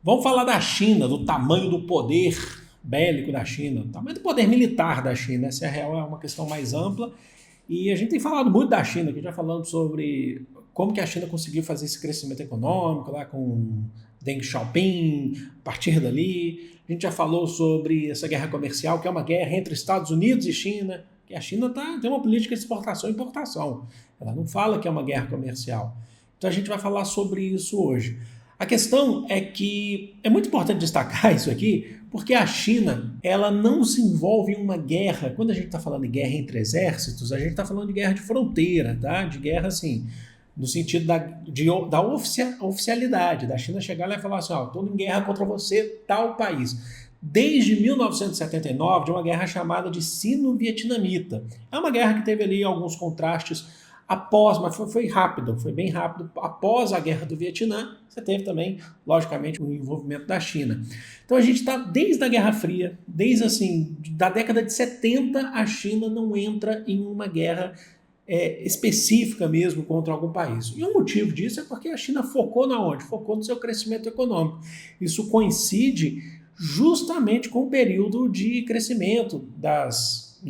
Vamos falar da China, do tamanho do poder bélico da China, do tamanho do poder militar da China. Essa é uma questão mais ampla. E a gente tem falado muito da China, aqui já falando sobre como que a China conseguiu fazer esse crescimento econômico lá com Deng Xiaoping, a partir dali. A gente já falou sobre essa guerra comercial, que é uma guerra entre Estados Unidos e China, que a China tem uma política de exportação e importação. Ela não fala que é uma guerra comercial. Então a gente vai falar sobre isso hoje. A questão é que é muito importante destacar isso aqui, porque a China ela não se envolve em uma guerra. Quando a gente está falando de guerra entre exércitos, a gente está falando de guerra de fronteira, tá? De guerra assim, no sentido da oficialidade, da China chegar lá e falar assim, estou em guerra contra você, tal país. Desde 1979, de uma guerra chamada de Sino-Vietnamita. É uma guerra que teve ali alguns contrastes mas foi rápido, foi bem rápido. Após a Guerra do Vietnã, você teve também, logicamente, o envolvimento da China. Então a gente está desde a Guerra Fria, desde assim, da década de 70, a China não entra em uma guerra específica mesmo contra algum país. E o motivo disso é porque a China focou na onde? Focou no seu crescimento econômico. Isso coincide justamente com o período de crescimento das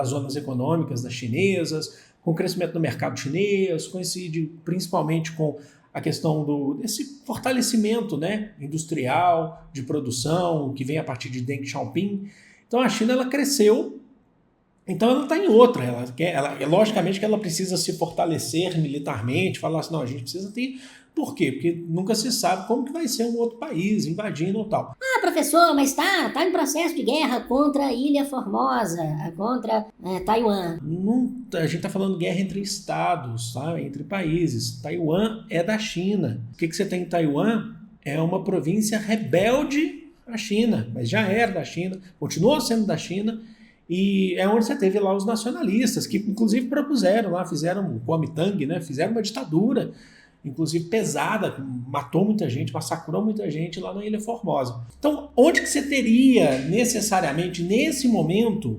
zonas econômicas das chinesas, com o crescimento do mercado chinês, coincide principalmente com a questão desse fortalecimento, né, industrial, de produção, que vem a partir de Deng Xiaoping. Então a China ela cresceu, então ela está em outra. Logicamente que ela precisa se fortalecer militarmente, falar assim, não, a gente precisa ter... Por quê? Porque nunca se sabe como que vai ser um outro país invadindo ou tal. Ah, professor, mas tá em processo de guerra contra a Ilha Formosa, contra Taiwan. A gente está falando guerra entre estados, tá? Entre países. Taiwan é da China. O que você tem em Taiwan é uma província rebelde à China, mas já era da China, continuou sendo da China, e é onde você teve lá os nacionalistas, que inclusive propuseram lá, fizeram o Kuomintang, né? Fizeram uma ditadura, inclusive pesada, matou muita gente, massacrou muita gente lá na Ilha Formosa. Então, onde que você teria necessariamente, nesse momento,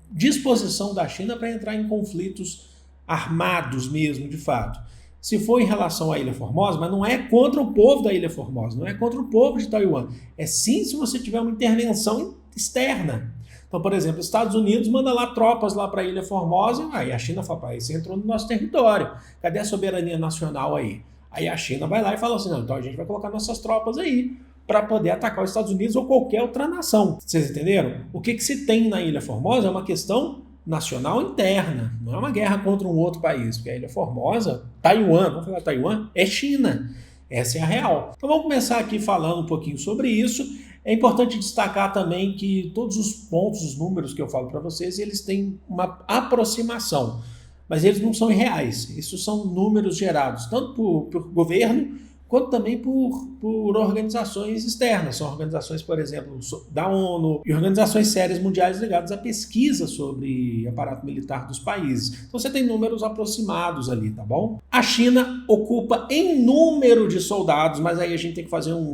disposição da China para entrar em conflitos armados mesmo, de fato? Se for em relação à Ilha Formosa, mas não é contra o povo da Ilha Formosa, não é contra o povo de Taiwan. É sim se você tiver uma intervenção externa. Então, por exemplo, os Estados Unidos manda lá tropas lá para a Ilha Formosa, aí a China fala, aí você entrou no nosso território, cadê a soberania nacional aí? Aí a China vai lá e fala assim, não, então a gente vai colocar nossas tropas aí para poder atacar os Estados Unidos ou qualquer outra nação. Vocês entenderam? O que se tem na Ilha Formosa é uma questão nacional interna, não é uma guerra contra um outro país, porque a Ilha Formosa, Taiwan, vamos falar Taiwan, é China. Essa é a real. Então vamos começar aqui falando um pouquinho sobre isso. É importante destacar também que todos os pontos, os números que eu falo para vocês, eles têm uma aproximação, mas eles não são reais. Isso são números gerados tanto por governo, quanto também por organizações externas. São organizações, por exemplo, da ONU e organizações sérias mundiais ligadas à pesquisa sobre aparato militar dos países. Então você tem números aproximados ali, tá bom? A China ocupa em número de soldados, mas aí a gente tem que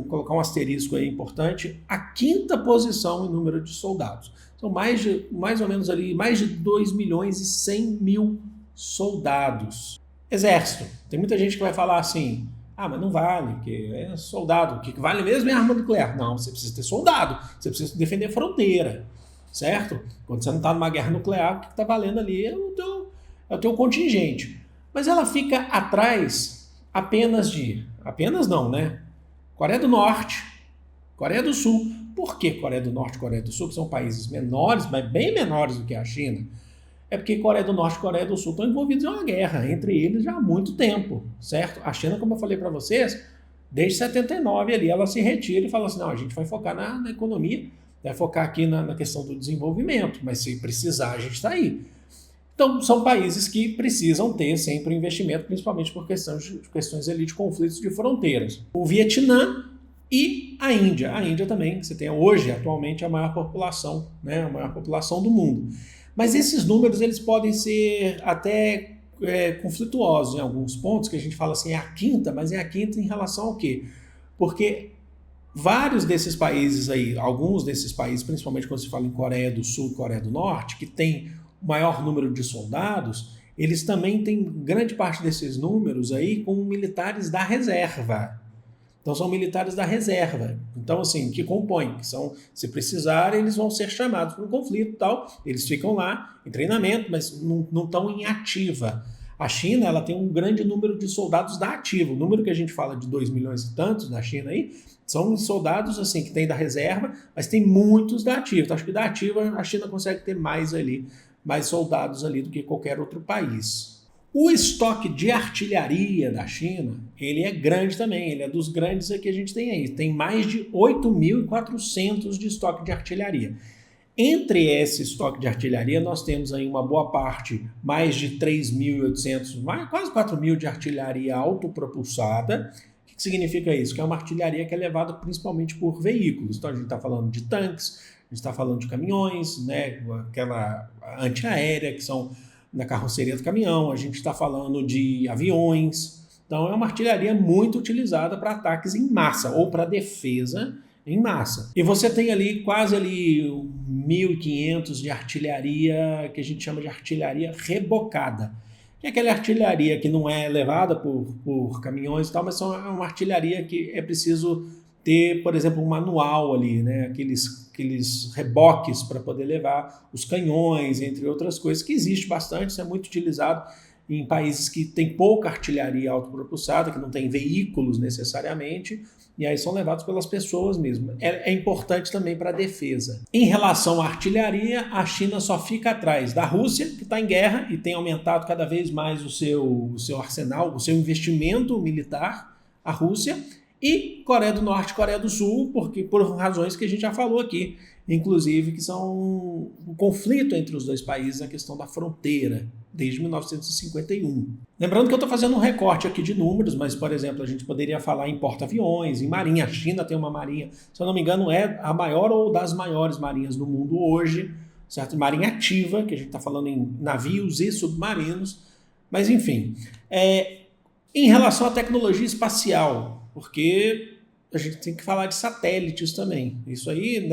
colocar um asterisco aí importante, a 5ª posição em número de soldados. São mais ou menos ali, mais de 2.100.000 soldados. Exército. Tem muita gente que vai falar assim, mas não vale, porque é soldado. O que vale mesmo é arma nuclear. Não, você precisa ter soldado, você precisa defender a fronteira, certo? Quando você não está numa guerra nuclear, o que está valendo ali é o teu contingente. Mas ela fica atrás apenas não, né? Coreia do Norte, Coreia do Sul. Por que Coreia do Norte e Coreia do Sul? Que são países menores, mas bem menores do que a China. É porque Coreia do Norte e Coreia do Sul estão envolvidos em uma guerra entre eles já há muito tempo, certo? A China, como eu falei para vocês, desde 79 ali ela se retira e fala assim, não, a gente vai focar na economia, vai focar aqui na questão do desenvolvimento, mas se precisar a gente está aí. Então são países que precisam ter sempre investimento, principalmente por questões ali de conflitos de fronteiras. O Vietnã e a Índia. A Índia também, que você tem hoje, atualmente, a maior população, né, a maior população do mundo. Mas esses números eles podem ser até conflituosos em alguns pontos, que a gente fala assim, é a 5ª, mas é a 5ª em relação ao quê? Porque vários desses países aí, alguns desses países, principalmente quando se fala em Coreia do Sul e Coreia do Norte, que tem o maior número de soldados, eles também têm grande parte desses números aí com militares da reserva. Então são militares da reserva. Então, assim, que compõem, que são, se precisarem, eles vão ser chamados para um conflito e tal. Eles ficam lá em treinamento, mas não estão em ativa. A China, ela tem um grande número de soldados da ativa. O número que a gente fala de 2 milhões e tantos da China aí, são soldados assim que tem da reserva, mas tem muitos da ativa. Então, acho que da ativa a China consegue ter mais soldados ali do que qualquer outro país. O estoque de artilharia da China, ele é grande também, ele é dos grandes que a gente tem aí. Tem mais de 8.400 de estoque de artilharia. Entre esse estoque de artilharia, nós temos aí uma boa parte, mais de 3.800, quase 4.000 de artilharia autopropulsada. O que significa isso? Que é uma artilharia que é levada principalmente por veículos. Então a gente está falando de tanques, a gente está falando de caminhões, né, aquela antiaérea, que são na carroceria do caminhão, a gente está falando de aviões. Então é uma artilharia muito utilizada para ataques em massa ou para defesa em massa. E você tem ali quase 1.500 de artilharia que a gente chama de artilharia rebocada. Que é aquela artilharia que não é levada por caminhões e tal, mas é uma artilharia que é preciso ter, por exemplo, um manual ali, né? Aqueles reboques para poder levar os canhões, entre outras coisas, que existe bastante, isso é muito utilizado em países que tem pouca artilharia autopropulsada, que não tem veículos necessariamente, e aí são levados pelas pessoas mesmo. É importante também para a defesa. Em relação à artilharia, a China só fica atrás da Rússia, que está em guerra e tem aumentado cada vez mais o seu arsenal, o seu investimento militar, a Rússia, e Coreia do Norte e Coreia do Sul, porque por razões que a gente já falou aqui, inclusive que são o conflito entre os dois países, a questão da fronteira, desde 1951. Lembrando que eu estou fazendo um recorte aqui de números, mas, por exemplo, a gente poderia falar em porta-aviões, em marinha. A China tem uma marinha, se eu não me engano, é a maior ou das maiores marinhas do mundo hoje, certo? Marinha ativa, que a gente está falando em navios e submarinos, mas enfim. Em relação à tecnologia espacial, porque a gente tem que falar de satélites também. Isso aí,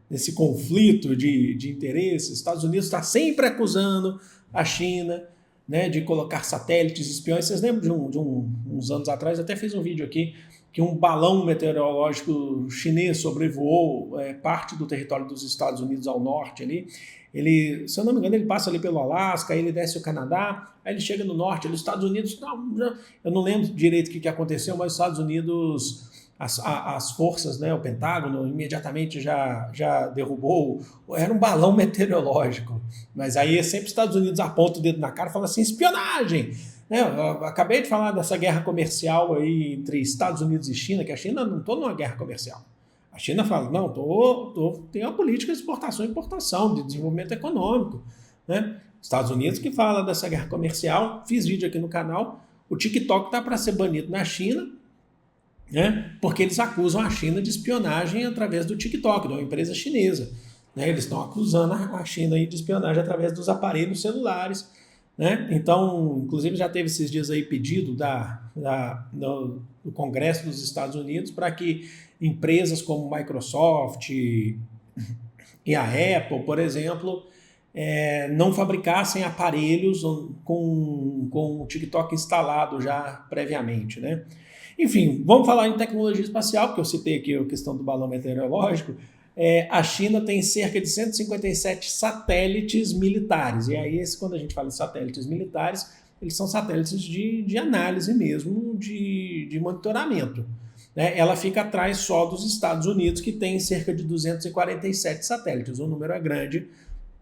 nesse conflito de interesses, os Estados Unidos está sempre acusando a China, né, de colocar satélites espiões. Vocês lembram de uns anos atrás, até fiz um vídeo aqui, que um balão meteorológico chinês sobrevoou parte do território dos Estados Unidos ao norte ali. Ele, se eu não me engano, ele passa ali pelo Alasca, aí ele desce o Canadá, aí ele chega no norte, ali os Estados Unidos, eu não lembro direito o que aconteceu, mas os Estados Unidos, as forças, né, o Pentágono, imediatamente já derrubou, era um balão meteorológico, mas aí sempre os Estados Unidos aponta o dedo na cara e fala assim, espionagem! Eu acabei de falar dessa guerra comercial aí entre Estados Unidos e China, que a China não está numa guerra comercial. A China fala, não, tem uma política de exportação e importação, de desenvolvimento econômico, né? Estados Unidos que fala dessa guerra comercial, fiz vídeo aqui no canal, o TikTok está para ser banido na China, né? Porque eles acusam a China de espionagem através do TikTok, de uma empresa chinesa, né? Eles estão acusando a China aí de espionagem através dos aparelhos celulares, né? Então, inclusive já teve esses dias aí pedido do Congresso dos Estados Unidos para que empresas como Microsoft e a Apple, por exemplo, não fabricassem aparelhos com o TikTok instalado já previamente, né? Enfim, vamos falar em tecnologia espacial, porque eu citei aqui a questão do balão meteorológico. A China tem cerca de 157 satélites militares, e aí quando a gente fala de satélites militares, eles são satélites de análise mesmo, de monitoramento. Né? Ela fica atrás só dos Estados Unidos, que tem cerca de 247 satélites. O número é grande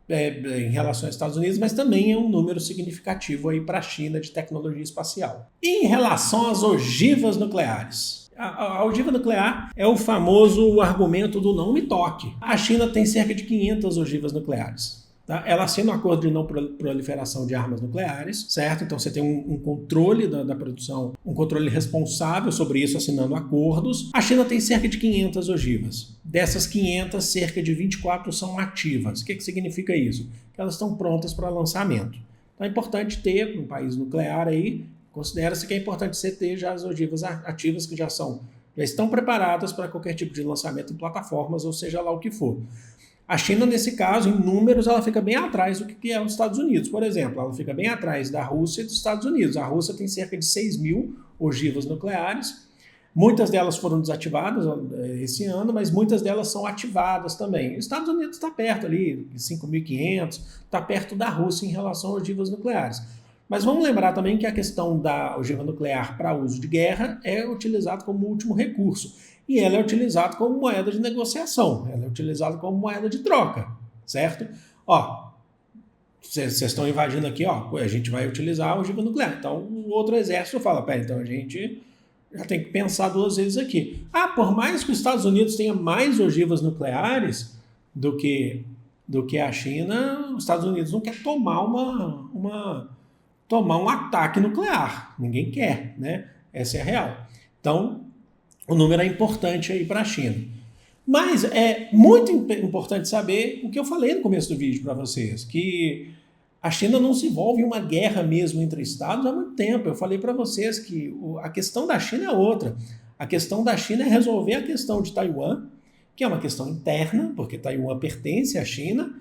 em relação aos Estados Unidos, mas também é um número significativo para a China de tecnologia espacial. E em relação às ogivas nucleares? A ogiva nuclear é o famoso argumento do não me toque. A China tem cerca de 500 ogivas nucleares. Tá? Ela assina um acordo de não proliferação de armas nucleares, certo? Então você tem um controle da produção, um controle responsável sobre isso, assinando acordos. A China tem cerca de 500 ogivas. Dessas 500, cerca de 24 são ativas. O que significa isso? Que elas estão prontas para lançamento. Então é importante ter um país nuclear aí, considera-se que é importante você ter já as ogivas ativas que já estão preparadas para qualquer tipo de lançamento em plataformas, ou seja lá o que for. A China, nesse caso, em números, ela fica bem atrás do que é os Estados Unidos. Por exemplo, ela fica bem atrás da Rússia e dos Estados Unidos. A Rússia tem cerca de 6.000 ogivas nucleares. Muitas delas foram desativadas esse ano, mas muitas delas são ativadas também. Os Estados Unidos está perto ali, 5.500, está perto da Rússia em relação a ogivas nucleares. Mas vamos lembrar também que a questão da ogiva nuclear para uso de guerra é utilizada como último recurso. E ela é utilizada como moeda de negociação, ela é utilizada como moeda de troca, certo? Ó, vocês estão invadindo aqui, ó, a gente vai utilizar a ogiva nuclear. Então o outro exército fala, pera, então a gente já tem que pensar duas vezes aqui. Por mais que os Estados Unidos tenha mais ogivas nucleares do que a China, os Estados Unidos não quer tomar um ataque nuclear. Ninguém quer, né? Essa é a real. Então, o número é importante aí para a China. Mas é muito importante saber o que eu falei no começo do vídeo para vocês, que a China não se envolve em uma guerra mesmo entre estados há muito tempo. Eu falei para vocês que a questão da China é outra. A questão da China é resolver a questão de Taiwan, que é uma questão interna, porque Taiwan pertence à China,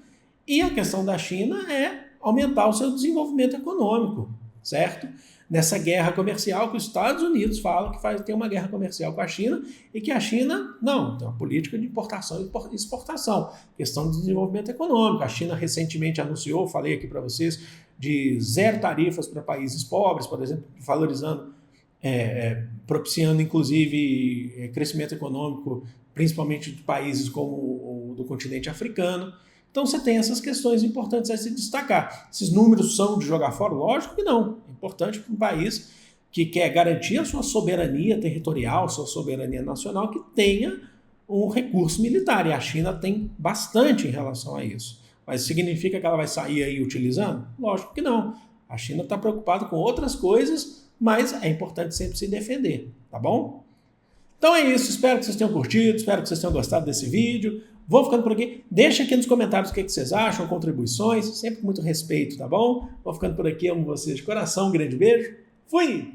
e a questão da China é aumentar o seu desenvolvimento econômico, certo? Nessa guerra comercial que os Estados Unidos falam que tem uma guerra comercial com a China e que a China, não, tem uma política de importação e exportação, questão de desenvolvimento econômico. A China recentemente anunciou, falei aqui para vocês, de zero tarifas para países pobres, por exemplo, valorizando, propiciando inclusive crescimento econômico, principalmente de países como o do continente africano. Então você tem essas questões importantes a se destacar. Esses números são de jogar fora? Lógico que não. É importante para um país que quer garantir a sua soberania territorial, sua soberania nacional, que tenha um recurso militar. E a China tem bastante em relação a isso. Mas significa que ela vai sair aí utilizando? Lógico que não. A China está preocupada com outras coisas, mas é importante sempre se defender, tá bom? Então é isso. Espero que vocês tenham curtido, espero que vocês tenham gostado desse vídeo. Vou ficando por aqui. Deixa aqui nos comentários o que vocês acham, contribuições, sempre com muito respeito, tá bom? Vou ficando por aqui, amo vocês de coração, um grande beijo. Fui!